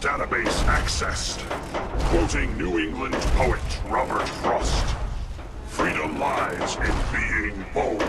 database accessed. Quoting New England poet Robert Frost. Freedom lies in being bold.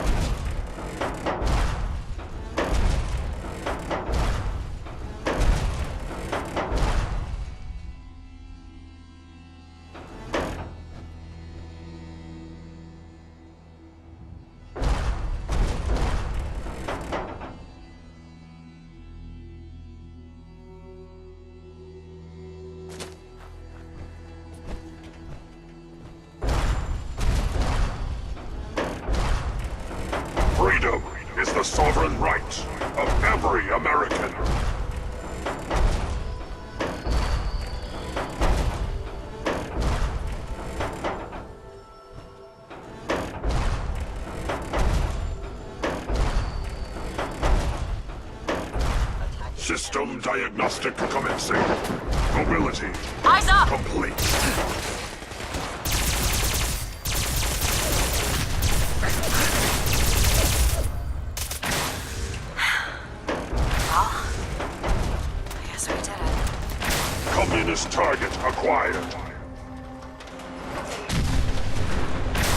Freedom is the sovereign right of every American. System diagnostic commencing. Mobility Eyes up! complete. I guess we did it. Communist target acquired.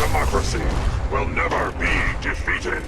Democracy will never be defeated.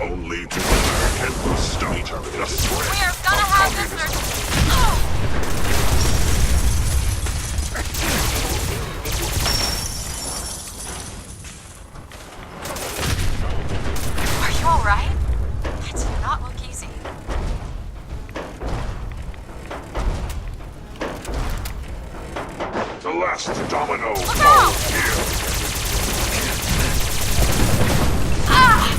Only together can we stop the spread We are of gonna have communism. visitors! Oh! Are you alright? That did not look easy. The last domino out! falls here. Ah!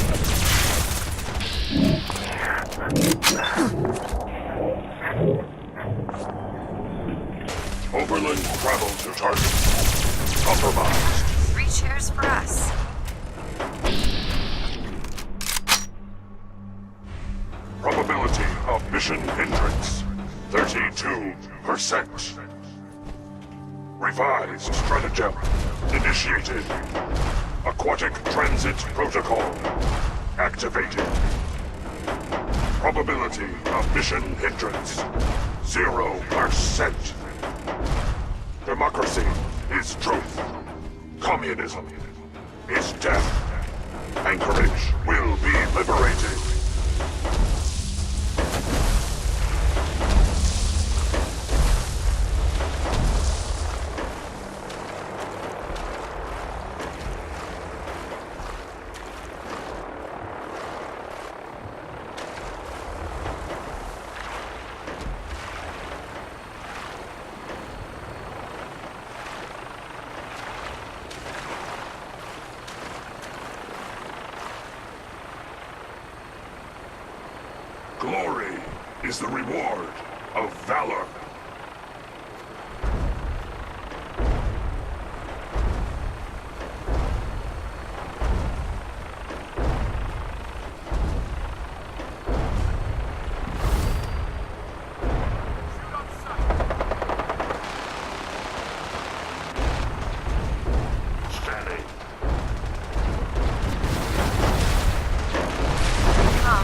Overland travel to target. Compromised. 3 cheers for us. Probability of mission hindrance. 32%. Revised stratagem. Initiated. Aquatic transit protocol. Activated. Probability of mission hindrance. 0%. Democracy is truth. Communism is death. Anchorage will be liberated. Glory is the reward of valor. Standing. Huh.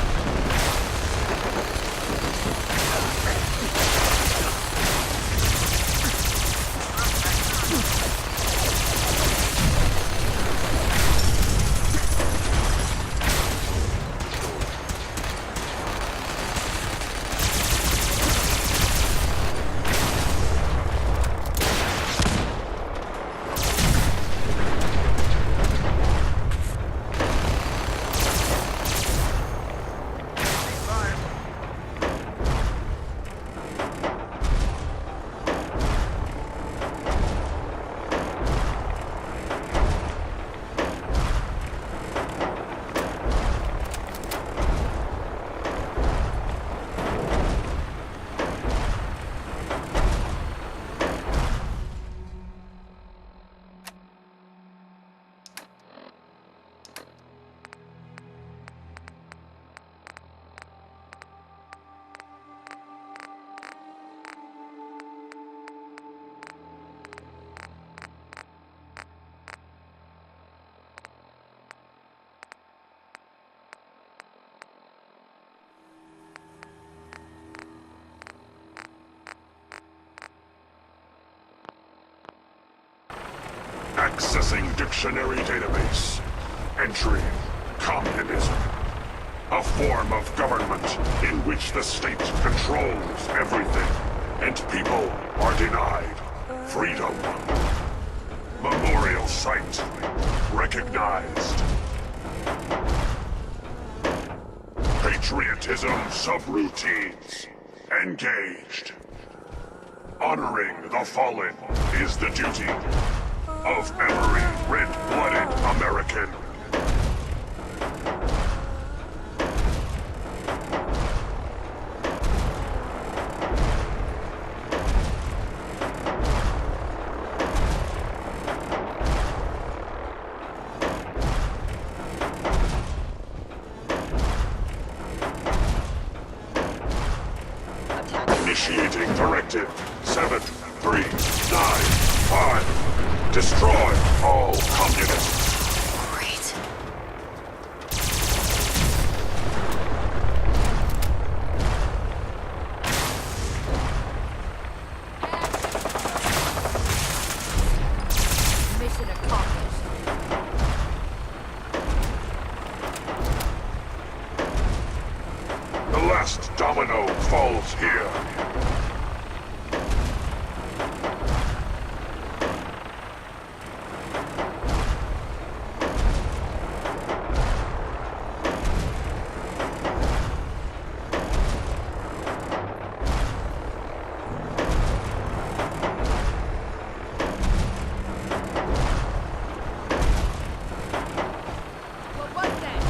Dictionary database. Entry: communism. A form of government in which the state controls everything, and people are denied freedom. Memorial site recognized. Patriotism subroutines engaged. Honoring the fallen is the duty of every red-blooded American. Initiating Directive 7395. Destroy all communists. Great. Mission accomplished. The last domino falls here. What was that?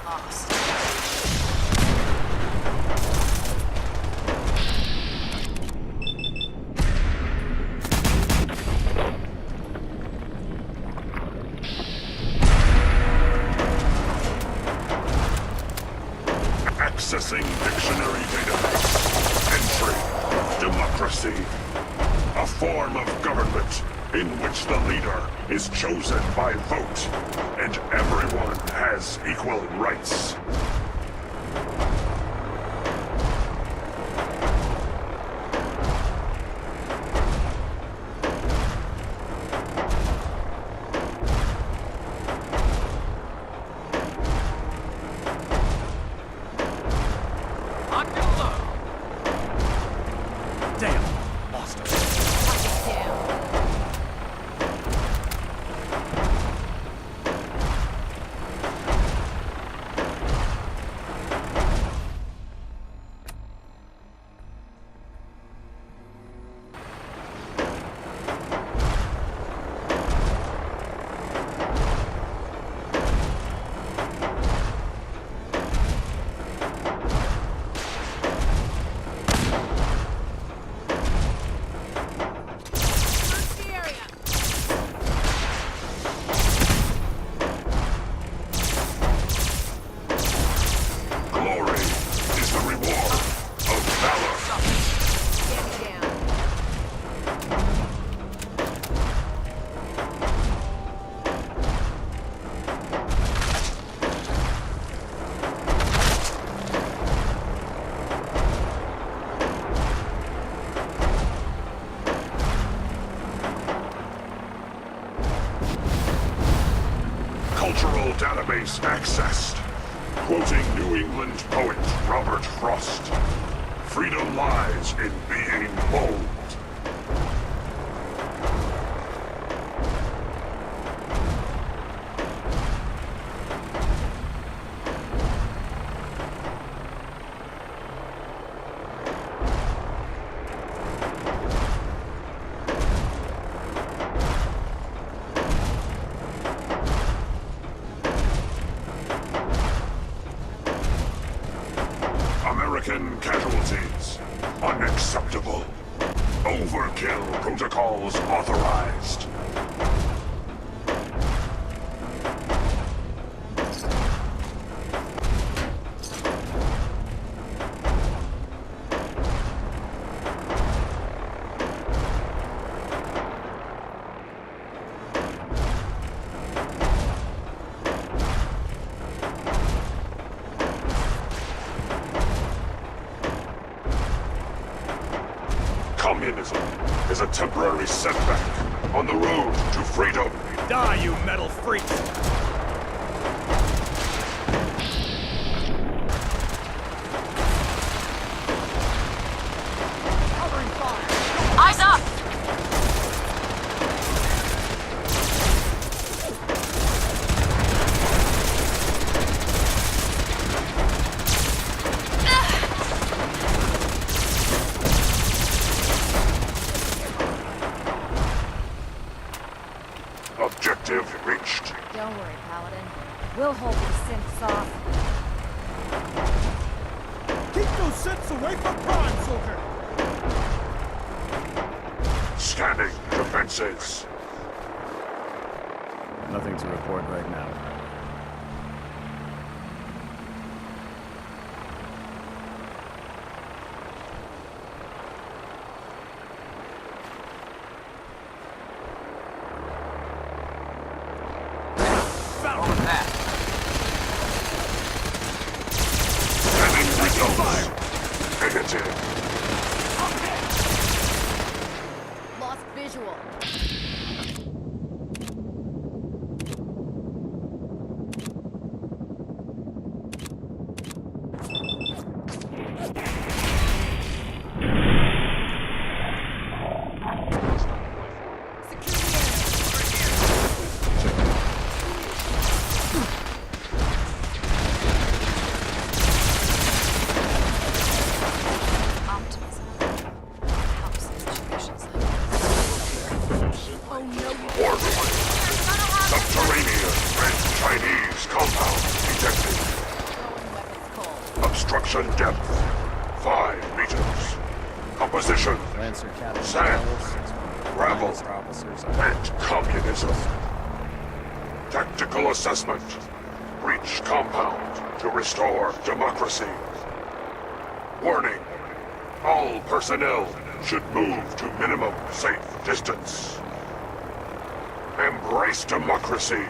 Lost. Accessing dictionary database. Entry: democracy. A form of government in which the leader is chosen by vote, and everyone has equal rights. Damn, lost her. Target down. Search the area. Glory is the reward of valor. Get down. Cultural database accessed. Quoting New England poet Robert Frost. Freedom lies in being bold. American casualties. Unacceptable. Overkill protocols authorized. communism is a temporary setback on the road to freedom. Die, you metal freaks! Covering fire. Eyes up! Objective reached. Don't worry, Paladin. We'll hold these synths off. Keep those synths away from Prime, soldier! Scanning defenses. Nothing to report right now. Scanning results. Negative. Lost visual. Optimism helps in situations like this. Oh no, Warning. Subterranean Red Chinese compound detected. throwing weapons cold. Obstruction depth 5 meters. Composition Lancer Captain Sand. Level 6. Gravel. Lancer officers are and communism. Tactical assessment. Breach compound to restore democracy. Warning. All personnel should move to minimum safe distance. Embrace democracy,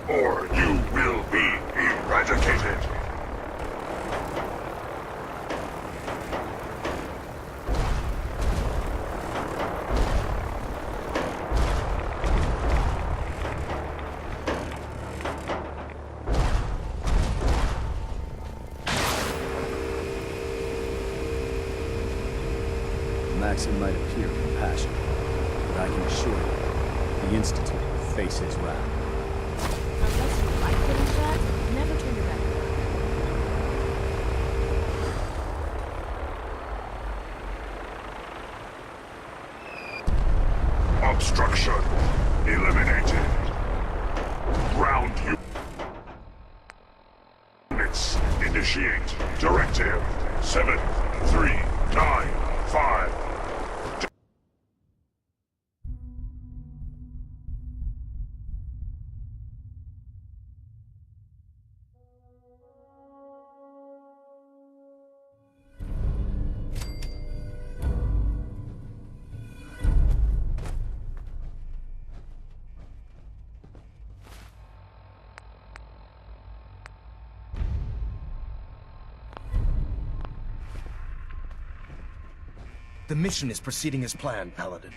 or you will be eradicated. Maxim might appear compassionate, but I can assure you, the Institute will face his wrath. Unless you like getting shot, never turn your back. Obstruction eliminated. Ground units initiate. Directive 7395. The mission is proceeding as planned, Paladin.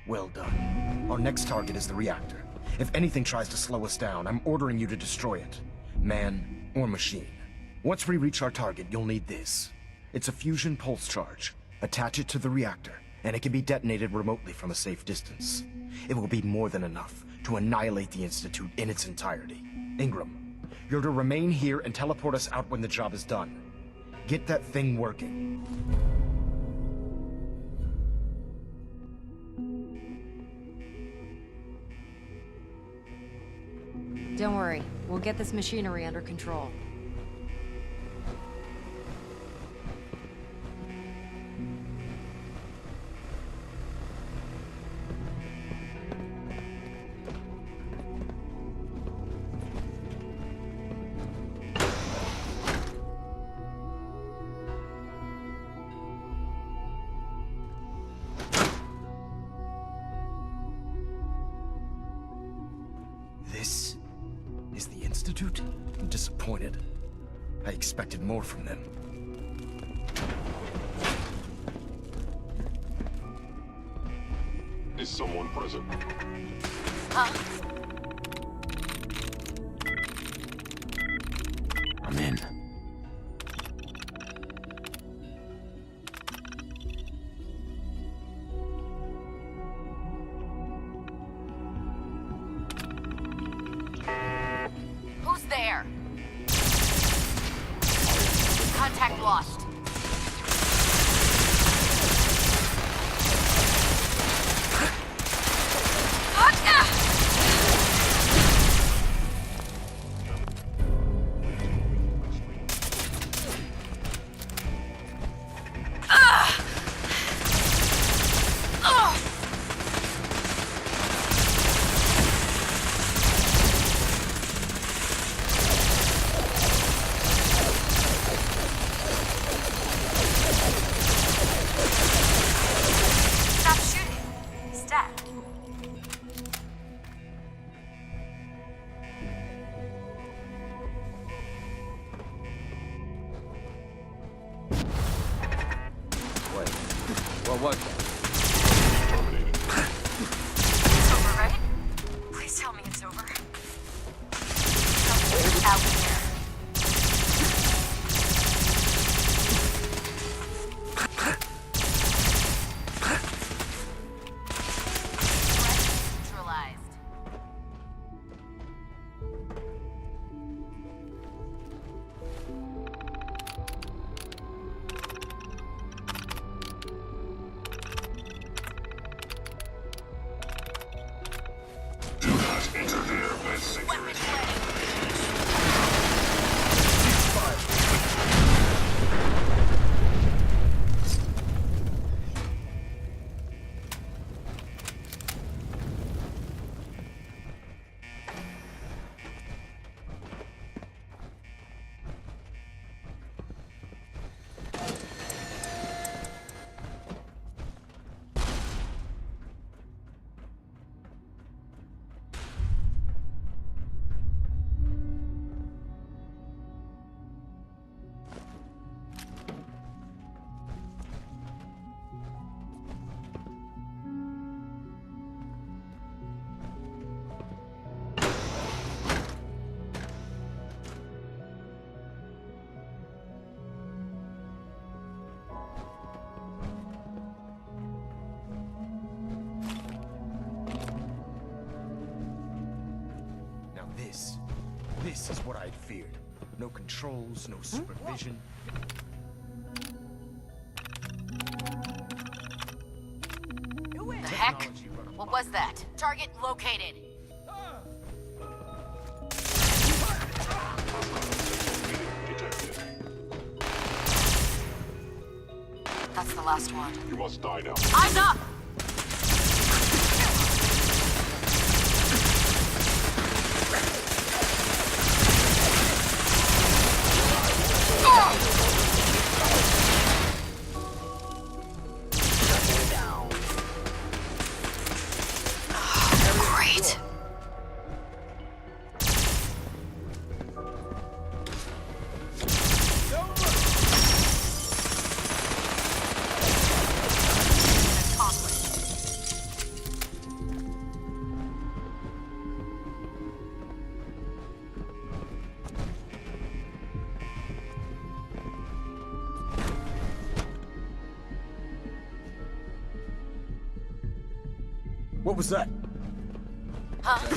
Well done. Our next target is the reactor. If anything tries to slow us down, I'm ordering you to destroy it. Man or machine. Once we reach our target, you'll need this. It's a fusion pulse charge. Attach it to the reactor, and it can be detonated remotely from a safe distance. It will be more than enough to annihilate the Institute in its entirety. Ingram, you're to remain here and teleport us out when the job is done. Get that thing working. Don't worry, we'll get this machinery under control. This is the Institute? I'm disappointed. I expected more from them. Is someone present? Huh? I'm in. Who's there? Contact lost. Stop shooting. He's dead. Wait. What was that? It's over, right? Please tell me it's over. Something's out there. Threat neutralized. Do not interfere with security. Now this is what I'd feared. No controls, no supervision. The heck? What was that? Target located. Detected. That's the last one. You must die now. Eyes up! Great. What was that? Huh?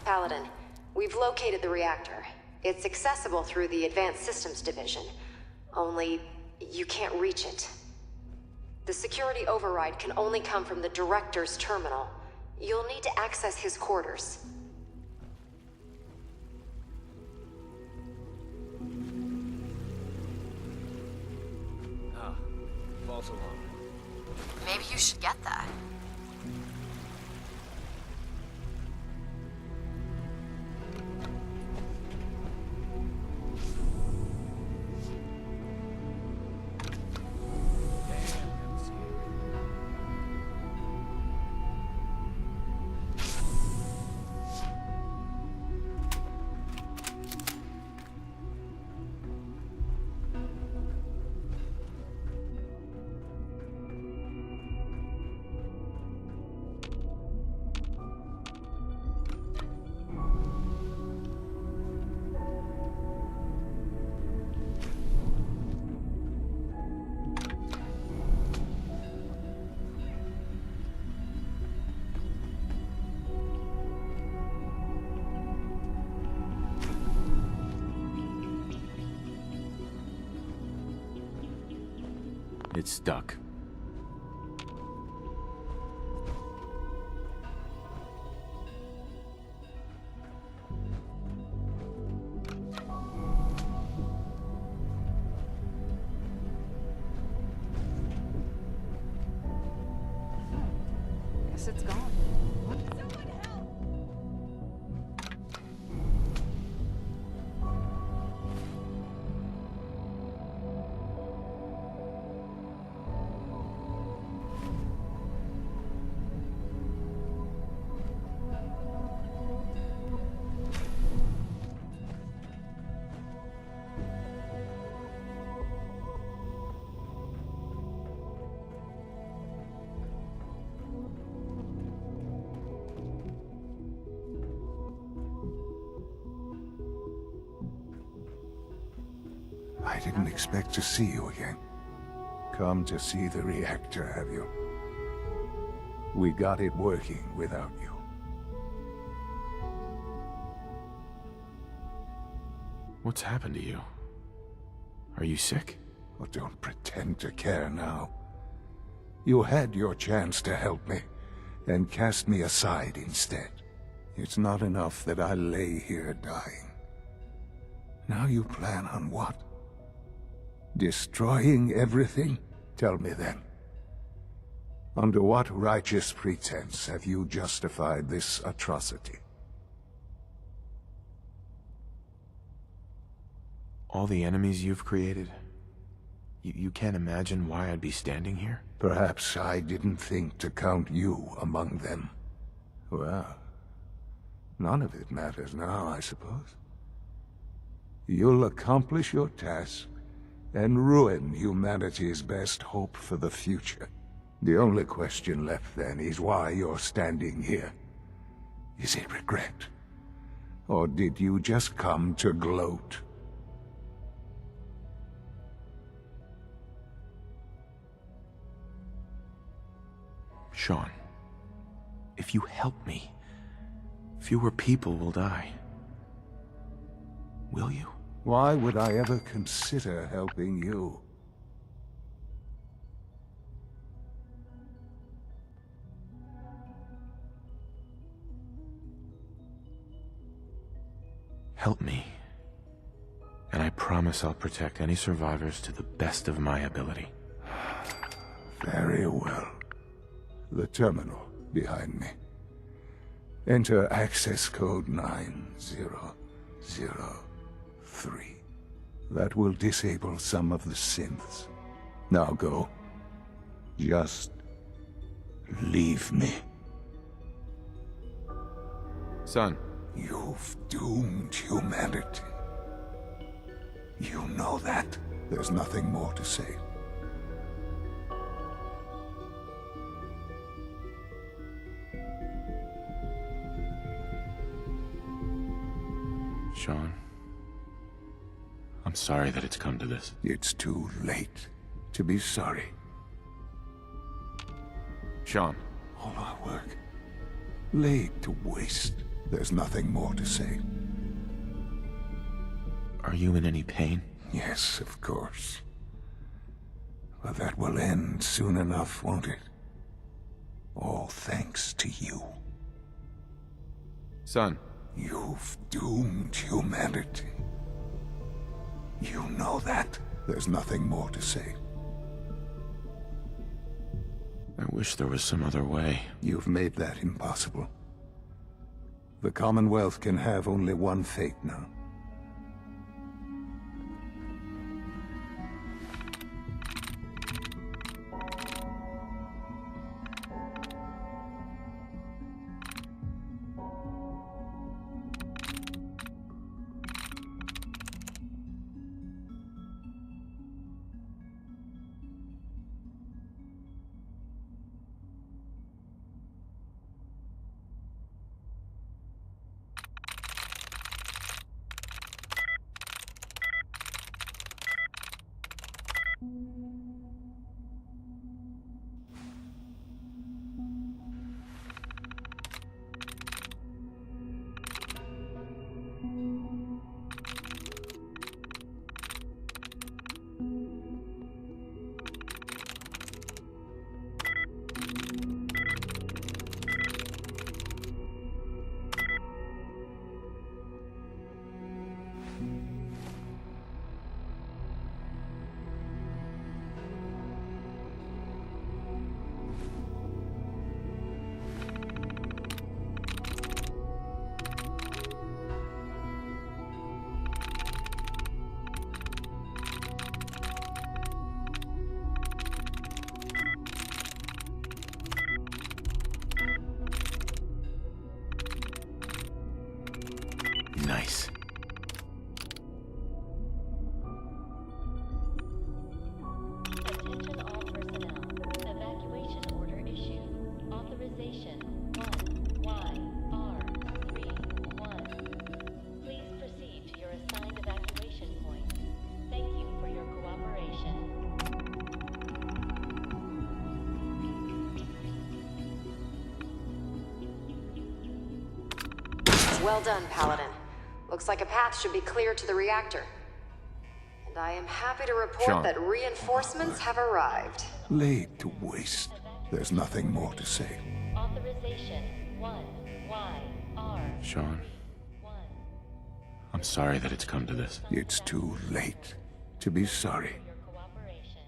Paladin, we've located the reactor. It's accessible through the Advanced Systems Division. Only, you can't reach it. The security override can only come from the Director's terminal. You'll need to access his quarters. False alarm. Maybe you should get that. It's stuck. Guess it's gone. I didn't expect to see you again. Come to see the reactor, have you? We got it working without you. What's happened to you? Are you sick? Oh, don't pretend to care now. You had your chance to help me, and cast me aside instead. It's not enough that I lay here dying. Now you plan on what? Destroying everything? Tell me then. Under what righteous pretense have you justified this atrocity? All the enemies you've created? You can't imagine why I'd be standing here? Perhaps I didn't think to count you among them. Well, none of it matters now, I suppose. You'll accomplish your task and ruin humanity's best hope for the future. The only question left then is why you're standing here. Is it regret? Or did you just come to gloat? Sean, if you help me, fewer people will die. Will you? Why would I ever consider helping you? Help me, and I promise I'll protect any survivors to the best of my ability. Very well. The terminal behind me. Enter access code 9003. That will disable some of the synths. Now go. Just leave me. Son. You've doomed humanity. You know that. There's nothing more to say. Sean, I'm sorry that it's come to this. It's too late to be sorry. Sean. All our work laid to waste. There's nothing more to say. Are you in any pain? Yes, of course. But that will end soon enough, won't it? All thanks to you. Son. You've doomed humanity. You know that. There's nothing more to say. I wish there was some other way. You've made that impossible. The Commonwealth can have only one fate now. Nice. Attention all personnel. Evacuation order issued. Authorization 1YR31. Please proceed to your assigned evacuation point. Thank you for your cooperation. Well done, Paladin. Looks like a path should be clear to the reactor. And I am happy to report Sean. that reinforcements have arrived. Laid to waste. There's nothing more to say. Authorization 1YR1. Sean, I'm sorry that it's come to this. It's too late to be sorry. Your cooperation.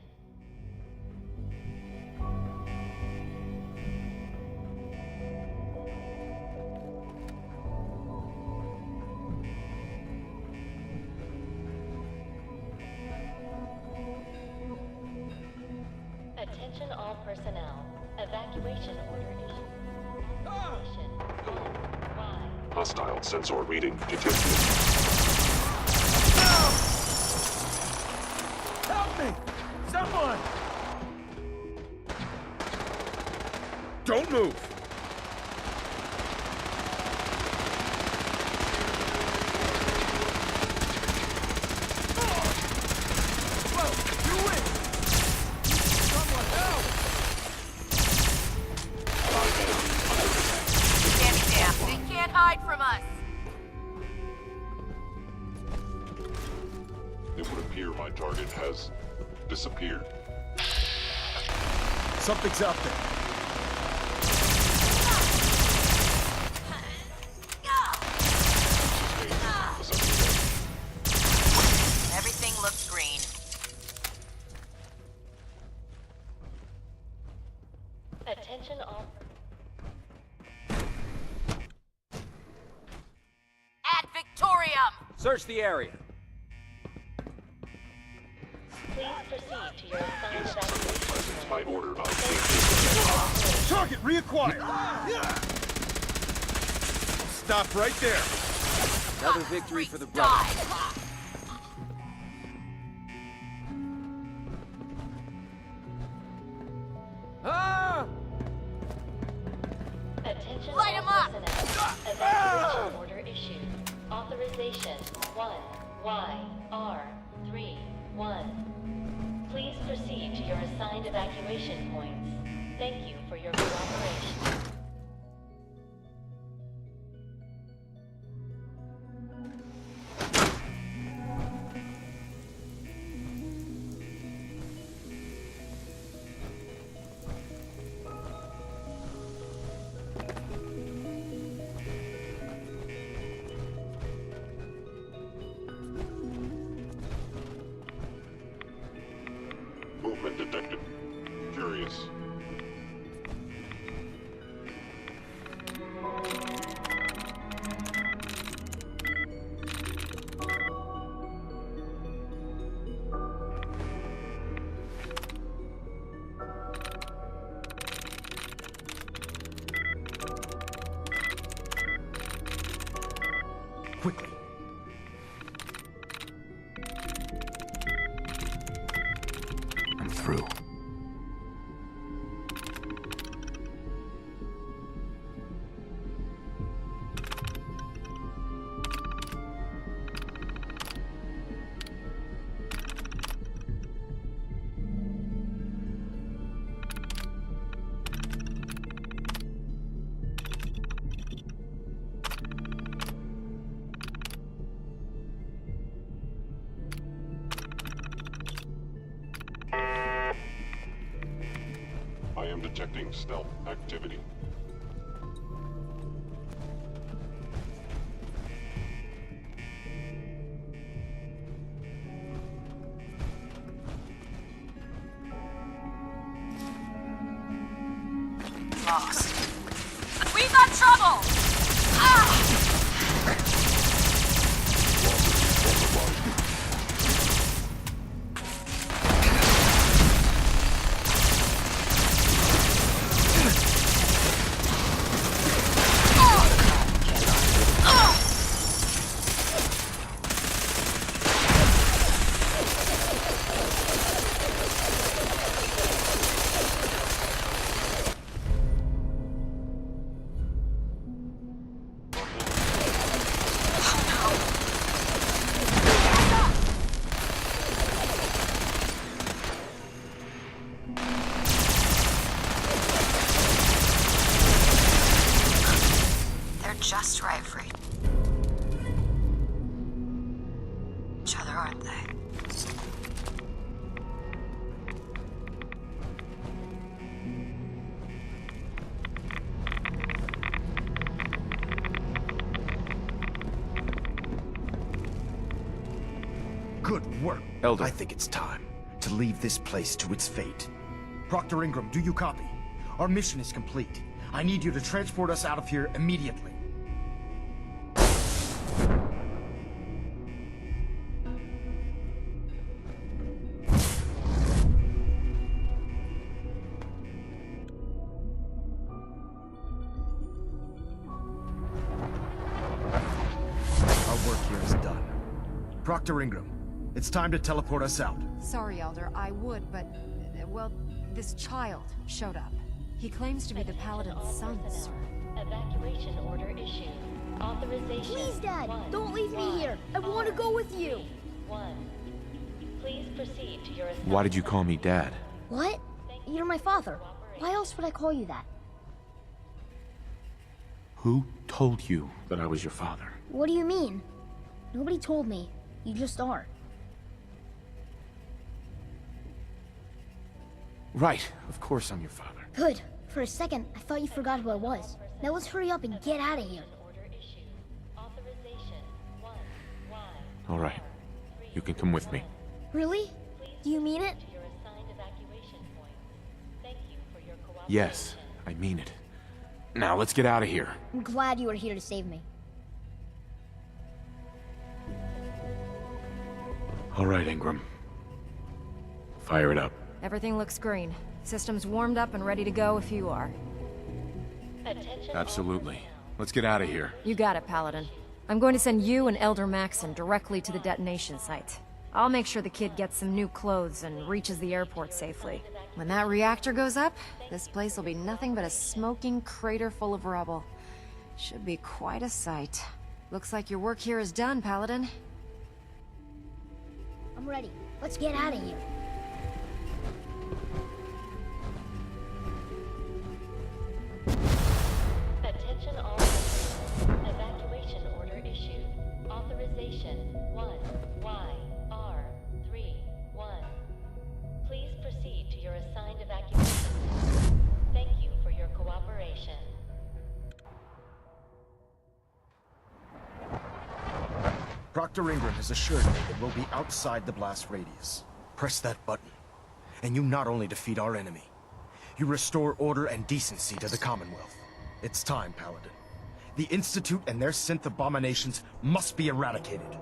Attention all personnel. Evacuation order issued. Authorization 1Y. Hostile sensor reading detected. Help me! Someone! Don't move! Whoa! You win! Someone help! Standing down. They can't hide from us. It would appear my target has disappeared. Something's out there. Everything looks green. Attention all. Ad Victorium! Search the area. Please proceed to your assigned evacuation. By order of Target reacquired! Stop right there! Another victory for the Die! brother. Ah! Attention Light all 'em up! personnel. Evacuation order issued. Authorization 1YR31. Please proceed to your assigned evacuation points. Thank you for your cooperation. quickly. I'm through. I am detecting stealth activity. Lost. We got trouble! Ah! Just right for each other, aren't they? Good work. Elder. I think it's time to leave this place to its fate. Proctor Ingram, do you copy? Our mission is complete. I need you to transport us out of here immediately. Proctor Ingram, it's time to teleport us out. Sorry, Elder, I would, but... well, this child showed up. He claims to be the Paladin's son, sir. Evacuation order issued. Authorization. Please, Dad! 1, Don't leave me here! I want to go with you! 1. Please proceed to your Why did you call me Dad? What? You're my father. Why else would I call you that? Who told you that I was your father? What do you mean? Nobody told me. You just are. Right, of course I'm your father. Good. For a second, I thought you forgot who I was. Now let's hurry up and get out of here. All right, you can come with me. Really? Do you mean it? Yes, I mean it. Now let's get out of here. I'm glad you are here to save me. All right, Ingram. Fire it up. Everything looks green. System's warmed up and ready to go if you are. Absolutely. Let's get out of here. You got it, Paladin. I'm going to send you and Elder Maxon directly to the detonation site. I'll make sure the kid gets some new clothes and reaches the airport safely. When that reactor goes up, this place will be nothing but a smoking crater full of rubble. Should be quite a sight. Looks like your work here is done, Paladin. I'm ready. Let's get out of here. Attention all personnel. Evacuation order issued. Authorization 1YR31. Please proceed to your assigned evacuation. Thank you for your cooperation. Proctor Ingram has assured me that we'll be outside the blast radius. Press that button, and you not only defeat our enemy, you restore order and decency to the Commonwealth. It's time, Paladin. The Institute and their synth abominations must be eradicated.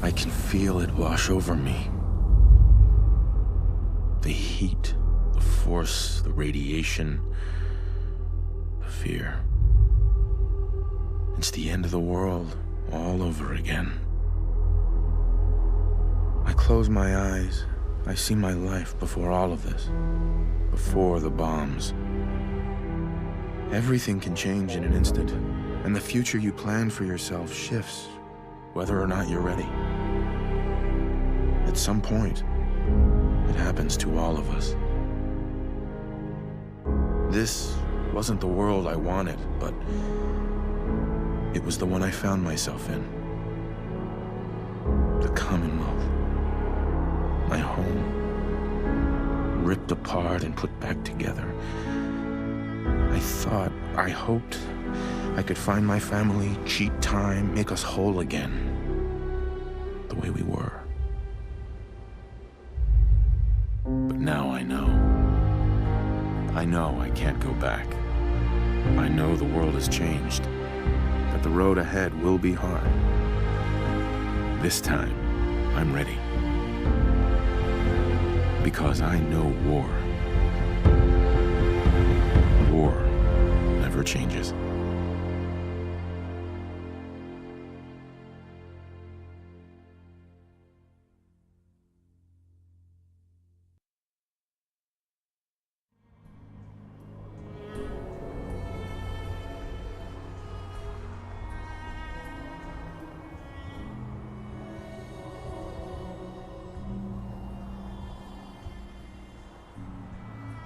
I can feel it wash over me. The heat, the force, the radiation, the fear. It's the end of the world all over again. I close my eyes. I see my life before all of this. Before the bombs. Everything can change in an instant, and the future you plan for yourself shifts, whether or not you're ready. At some point, it happens to all of us. This wasn't the world I wanted, but it was the one I found myself in. The Commonwealth. My home. Ripped apart and put back together. I hoped I could find my family, cheat time, make us whole again. The way we were. But now I know. I know I can't go back. I know the world has changed. That the road ahead will be hard. This time, I'm ready. Because I know war. War never changes.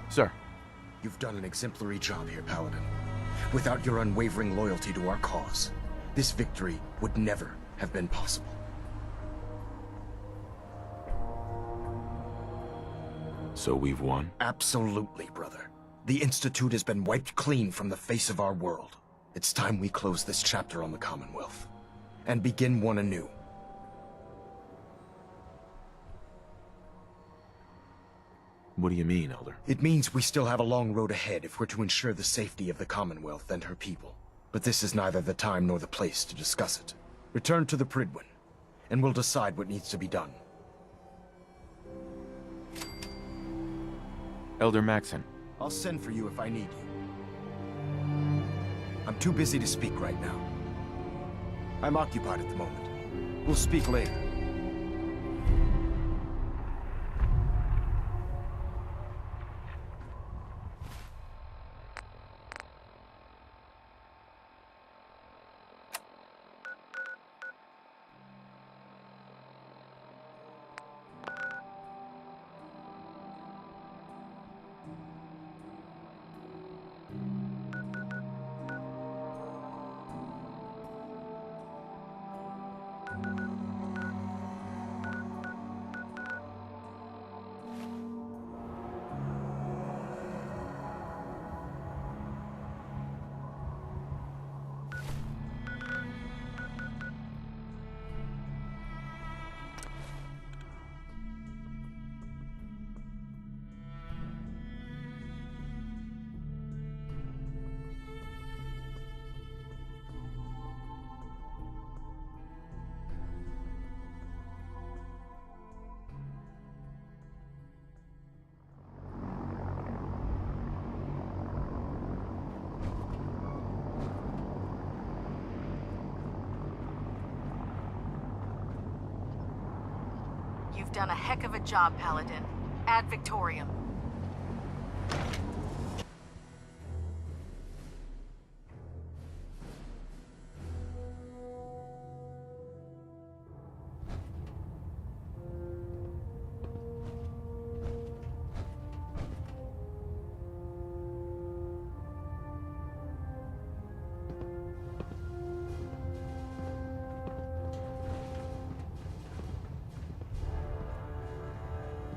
Sir. You've done an exemplary job here, Paladin. Without your unwavering loyalty to our cause, this victory would never have been possible. So we've won? Absolutely, brother. The Institute has been wiped clean from the face of our world. It's time we close this chapter on the Commonwealth, and begin one anew. What do you mean, Elder? It means we still have a long road ahead if we're to ensure the safety of the Commonwealth and her people. But this is neither the time nor the place to discuss it. Return to the Prydwen, and we'll decide what needs to be done. Elder Maxson. I'll send for you if I need you. I'm too busy to speak right now. I'm occupied at the moment. We'll speak later. You've done a heck of a job, Paladin. Ad Victoriam.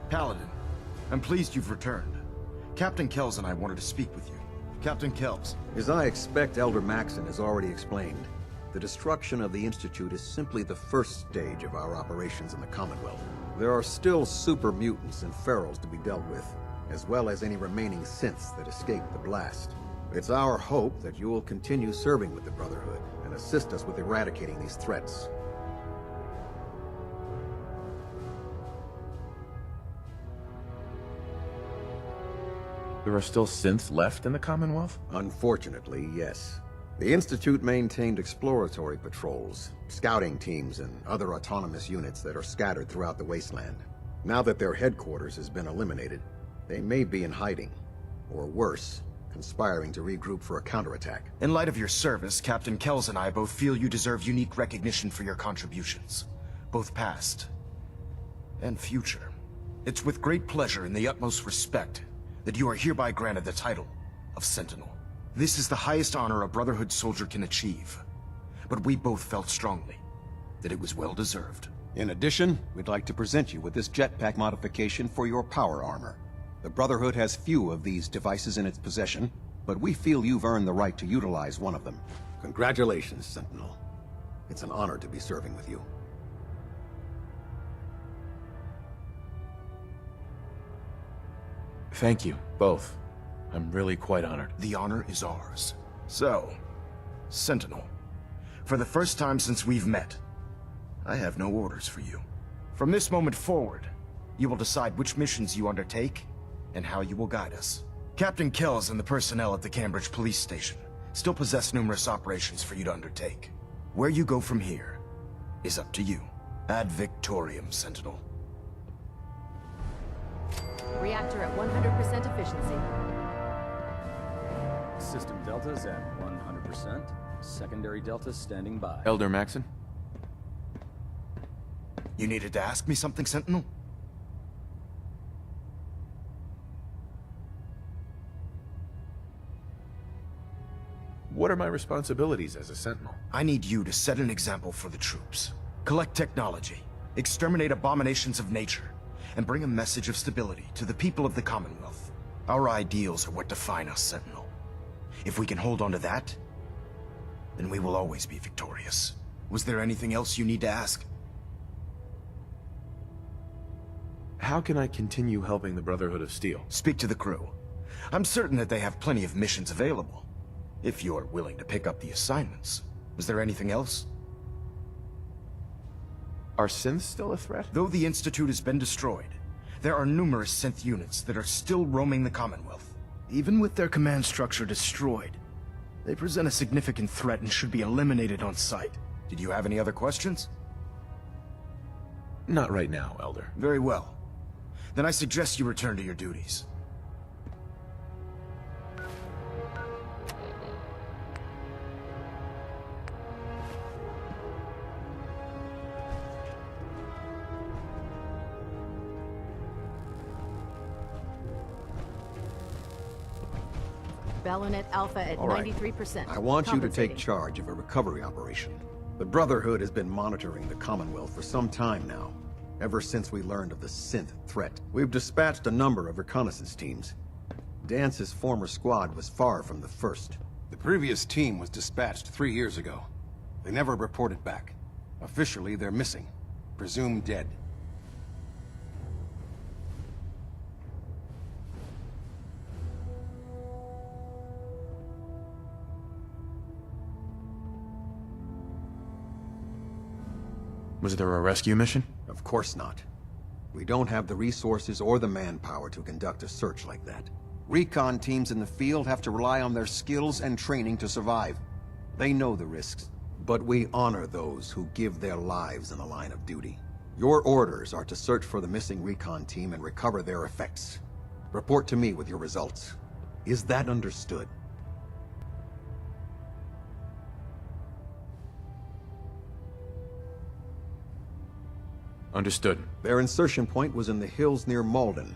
Paladin, I'm pleased you've returned. Captain Kells and I wanted to speak with you. Captain Kells. As I expect Elder Maxson has already explained, the destruction of the Institute is simply the first stage of our operations in the Commonwealth. There are still super mutants and ferals to be dealt with, as well as any remaining synths that escaped the blast. It's our hope that you will continue serving with the Brotherhood and assist us with eradicating these threats. There are still synths left in the Commonwealth? Unfortunately, yes. The Institute maintained exploratory patrols, scouting teams, and other autonomous units that are scattered throughout the wasteland. Now that their headquarters has been eliminated, they may be in hiding, or worse, conspiring to regroup for a counterattack. In light of your service, Captain Kells and I both feel you deserve unique recognition for your contributions, both past and future. It's with great pleasure and the utmost respect that you are hereby granted the title of Sentinel. This is the highest honor a Brotherhood soldier can achieve, but we both felt strongly that it was well-deserved. In addition, we'd like to present you with this jetpack modification for your power armor. The Brotherhood has few of these devices in its possession, but we feel you've earned the right to utilize one of them. Congratulations, Sentinel. It's an honor to be serving with you. Thank you, both. I'm really quite honored. The honor is ours. So, Sentinel, for the first time since we've met, I have no orders for you. From this moment forward, you will decide which missions you undertake and how you will guide us. Captain Kells and the personnel at the Cambridge Police Station still possess numerous operations for you to undertake. Where you go from here is up to you. Ad Victoriam, Sentinel. Reactor at 100% efficiency. System deltas at 100%. Secondary deltas standing by. Elder Maxon? You needed to ask me something, Sentinel? What are my responsibilities as a Sentinel? I need you to set an example for the troops. Collect technology, exterminate abominations of nature, and bring a message of stability to the people of the Commonwealth. Our ideals are what define us, Sentinel. If we can hold on to that, then we will always be victorious. Was there anything else you need to ask? How can I continue helping the Brotherhood of Steel? Speak to the crew. I'm certain that they have plenty of missions available, if you're willing to pick up the assignments. Was there anything else? Are synths still a threat? Though the Institute has been destroyed, there are numerous synth units that are still roaming the Commonwealth. Even with their command structure destroyed, they present a significant threat and should be eliminated on sight. Did you have any other questions? Not right now, Elder. Very well. Then I suggest you return to your duties. Ballonet Alpha at All right. 93%. I want you to take Compensating. charge of a recovery operation. The Brotherhood has been monitoring the Commonwealth for some time now, ever since we learned of the synth threat. We've dispatched a number of reconnaissance teams. Dance's former squad was far from the first. The previous team was dispatched 3 years ago. They never reported back. Officially, they're missing. Presumed dead. Was there a rescue mission? Of course not. We don't have the resources or the manpower to conduct a search like that. Recon teams in the field have to rely on their skills and training to survive. They know the risks. But we honor those who give their lives in the line of duty. Your orders are to search for the missing recon team and recover their effects. Report to me with your results. Is that understood? Understood. Their insertion point was in the hills near Malden.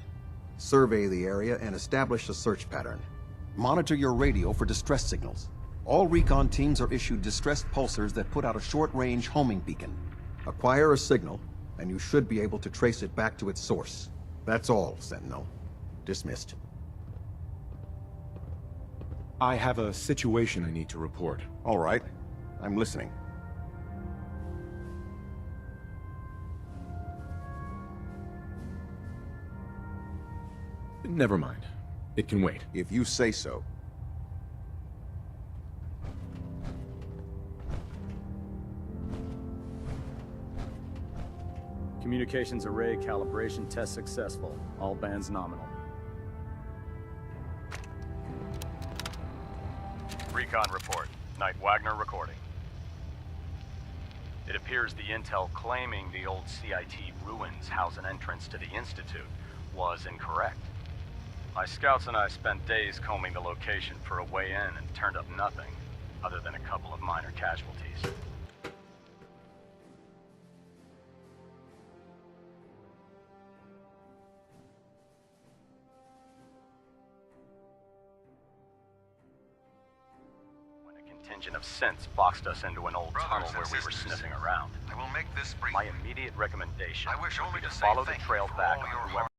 Survey the area and establish a search pattern. Monitor your radio for distress signals. All recon teams are issued distress pulsars that put out a short-range homing beacon. Acquire a signal, and you should be able to trace it back to its source. That's all, Sentinel. Dismissed. I have a situation I need to report. All right. I'm listening. Never mind. It can wait. If you say so. Communications array calibration test successful. All bands nominal. Recon report. Knight Wagner recording. It appears the intel claiming the old CIT ruins house an entrance to the Institute was incorrect. My scouts and I spent days combing the location for a way in and turned up nothing, other than a couple of minor casualties. Contingent of synths boxed us into an old tunnel where we were sniffing around. I will make this brief. My immediate recommendation I wish would only be to to say follow the thank you trail for back all on your whoever